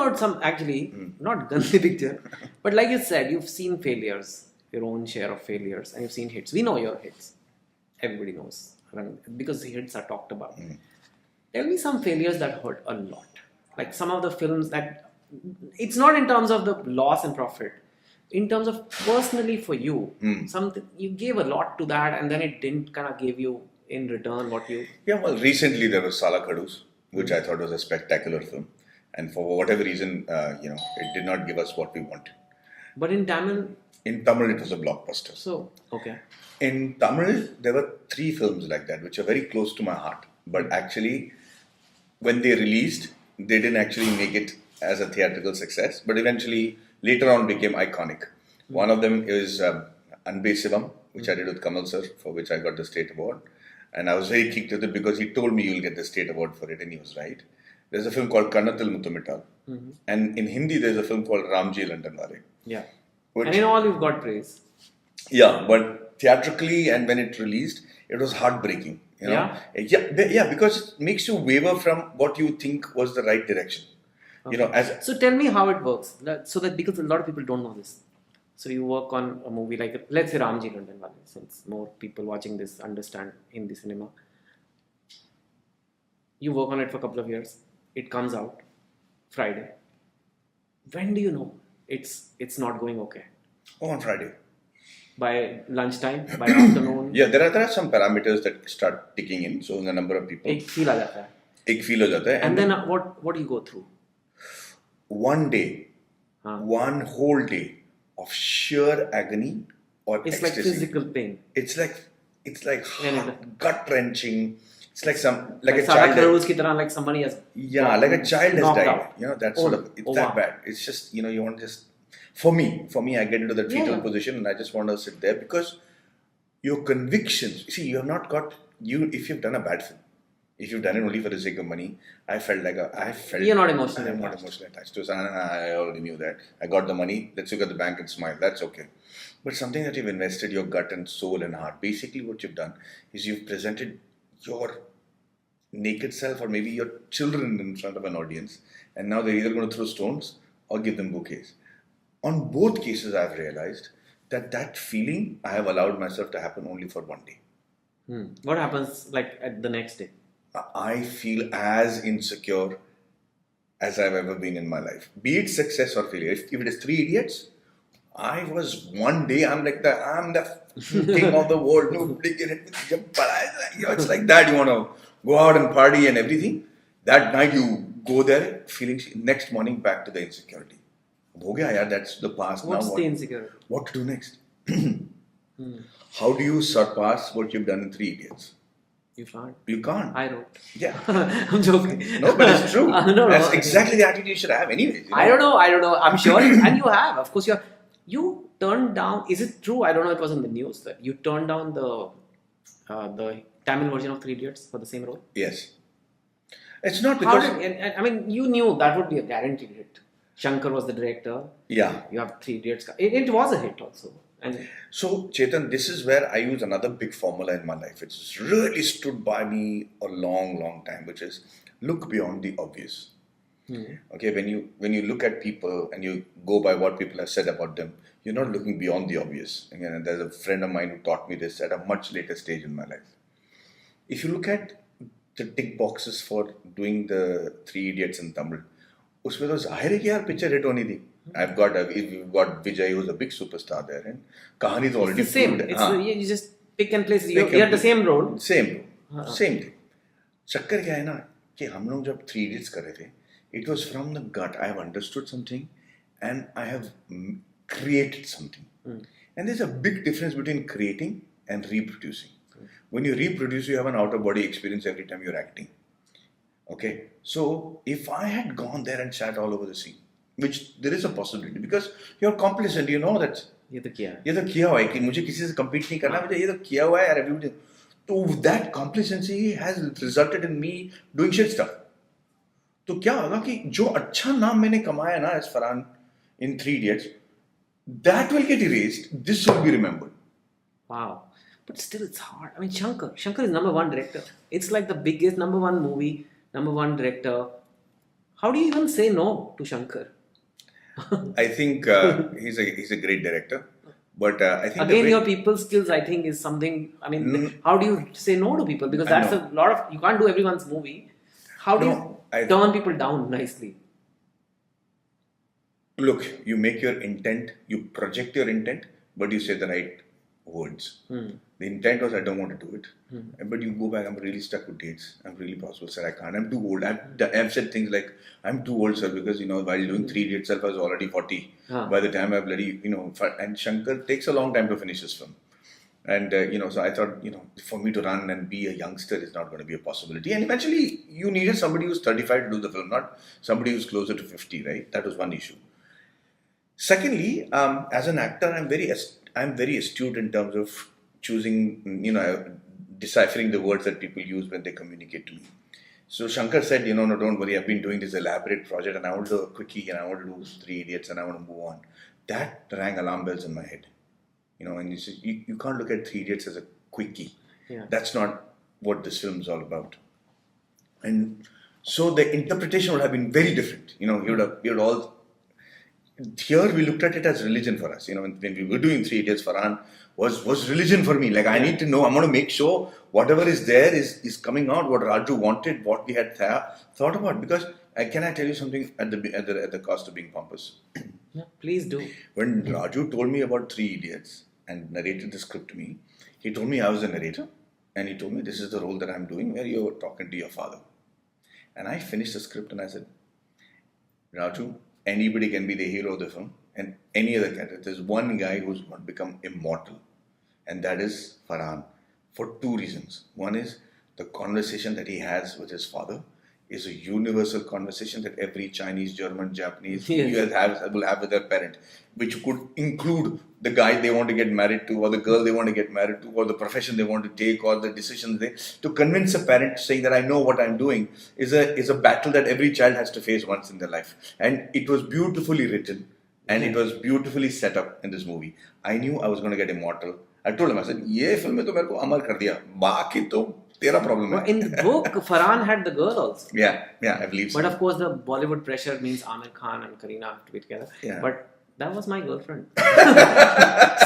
about some, actually, not Gandhi picture, but like you said, you've seen failures, your own share of failures, and you've seen hits. We know your hits. Everybody knows. I mean, because the hits are talked about. Tell me some failures that hurt a lot. Like some of the films that, it's not in terms of the loss and profit, in terms of personally for you, something you gave a lot to that and then it didn't kind of give you in return what you... Yeah, well, recently there was Sala Kadus, which I thought was a spectacular film. And for whatever reason, it did not give us what we wanted. But in Tamil... In Tamil, it was a blockbuster. So, okay. In Tamil, there were 3 films like that, which are very close to my heart. But actually, when they released, they didn't actually make it as a theatrical success. But eventually, later on, became iconic. One of them is Anbe Sivam, which I did with Kamal sir, for which I got the state award. And I was very kicked with it because he told me you'll get the state award for it, and he was right. There's a film called Kannathil Muthumittal. And in Hindi, there's a film called Ramji London Wale. Yeah. And in all, you've got praise. Yeah, but theatrically and when it released, it was heartbreaking. You know? Yeah, because it makes you waver from what you think was the right direction. Okay. You know, so tell me how it works. So that because a lot of people don't know this. So you work on a movie like, let's say Ramji London Wale, since more people watching this understand Hindi cinema. You work on it for a couple of years. It comes out Friday. When do you know it's not going okay? Oh, on Friday. By lunchtime, by afternoon. Yeah, there are some parameters that start ticking in. So the number of people. एक feel आ जाता है. एक feel हो जाता है. And then what do you go through? One day, one whole day of sheer agony or it's ecstasy. Like physical pain. It's like gut wrenching. It's like a child. Like somebody has. Yeah, like a child has died. Out. You know, that's it's that bad. It's just, you want to just. For me, I get into the fetal position and I just want to sit there because your convictions. See, you have not got if you've done a bad film. If you've done it only for the sake of money, You're not emotionally attached. I'm not emotionally attached to it. I already knew that. I got the money. Let's look at the bank and smile. That's okay. But something that you've invested your gut and soul and heart. Basically, what you've done is you've presented your naked self or maybe your children in front of an audience, and now they're either going to throw stones or give them bouquets. On both cases, I've realized that feeling I have allowed myself to happen only for one day. What happens like at the next day? I feel as insecure as I've ever been in my life. Be it success or failure. If it is 3 Idiots, I was one day, I'm the king of the world. Nobody can hit me. It's like that. You want to go out and party and everything. That night you go there, feeling next morning back to the insecurity. That's the past. What's the insecurity? What to do next? How do you surpass what you've done in 3 Idiots? You can't. I don't. Yeah. I'm joking. No, but it's true. No, that's exactly the attitude you should have anyway. I don't know. I'm sure. And you have. Of course, you turned down. Is it true? I don't know. It was in the news that you turned down the Tamil version of 3 Idiots for the same role. Yes. It's not because... I mean, you knew that would be a guaranteed hit. Shankar was the director. Yeah. You have 3 Idiots. It was a hit also. And so, Chetan, this is where I use another big formula in my life. It's really stood by me a long, long time, which is look beyond the obvious. Okay, when you look at people and you go by what people have said about them, you're not looking beyond the obvious. Again, there's a friend of mine who taught me this at a much later stage in my life. If you look at the tick boxes for doing the 3 Idiots in Tamil, उसमें तो जाहिर है कि यार picture hit होनी थी. We've got Vijay, who's a big superstar there, and Kahani is already it's the same. You just pick and place. You have the same role. Same thing. चक्कर क्या है ना कि हम लोग जब 3 Idiots कर रहे थे, it was from the gut. I have understood something, and I have created something. And there's a big difference between creating and reproducing. When you reproduce, you have an outer body experience every time you're acting. Okay, so if I had gone there and sat all over the scene, which there is a possibility because you're complacent, you know that ये तो किया हुआ है कि मुझे किसी से compete नहीं करना, मुझे ये तो किया हुआ है यार everybody. So that complacency has resulted in me doing shit stuff. तो क्या होगा कि जो अच्छा नाम मैंने कमाया ना as Farhan in 3 Idiots, that will get erased. This will be remembered. Wow. But still it's hard. I mean, Shankar is number 1 director. It's like the biggest number 1 movie, number 1 director. How do you even say no to Shankar? I think he's a great director, but I think Again, your people skills, I think, is something. I mean, how do you say no to people? Because that's a lot of. You can't do everyone's movie. How do you turn people down nicely? Look, you make your intent, you project your intent, but you say the right words. The intent was I don't want to do it, but you go back. I'm really stuck with dates. I'm really possible, sir. I can't. I'm too old. I've said things like I'm too old, sir, because while doing 3 dates itself, I was already 40. By the time I bloody and Shankar takes a long time to finish his film. And so I thought, for me to run and be a youngster is not going to be a possibility. And eventually, you needed somebody who's 35 to do the film, not somebody who's closer to 50, right? That was one issue. Secondly, as an actor, I'm very astute in terms of choosing, deciphering the words that people use when they communicate to me. So Shankar said, no, don't worry, I've been doing this elaborate project and I want to do a quickie and I want to do 3 Idiots and I want to move on. That rang alarm bells in my head. And you can't look at 3 Idiots as a quickie. Yeah. That's not what this film is all about. And so the interpretation would have been very different. You would all. Here we looked at it as religion for us. When we were doing 3 Idiots, Farhan was religion for me. Like I need to know. I want to make sure whatever is there is coming out. What Raju wanted, what we had thought about. Because can I tell you something at the cost of being pompous? Yeah, please do. When Raju told me about 3 Idiots and narrated the script to me, he told me I was a narrator, and he told me this is the role that I'm doing where you're talking to your father. And I finished the script and I said, Raju, anybody can be the hero of the film and any other character. There's one guy who's going to become immortal, and that is Farhan, for 2 reasons. One is the conversation that he has with his father is a universal conversation that every Chinese, German, Japanese will have with their parent, which could include the guy they want to get married to, or the girl they want to get married to, or the profession they want to take, or the decisions to convince a parent saying that I know what I'm doing is a battle that every child has to face once in their life. And it was beautifully written and it was beautifully set up in this movie. I knew I was going to get immortal. I told him, I said, ye film mein to mere ko amar kar diya. Baaki to tera problem hai. In the book, Farhan had the girl also. Yeah, I believe so. But of course, the Bollywood pressure means Amir Khan and Kareena have to be together. Yeah. But that was my girlfriend.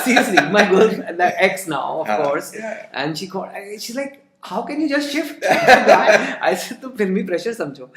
Seriously, my girlfriend, the ex now, of course. Yeah. And she's like, how can you just shift? I said, तो फिल्मी pressure समझो.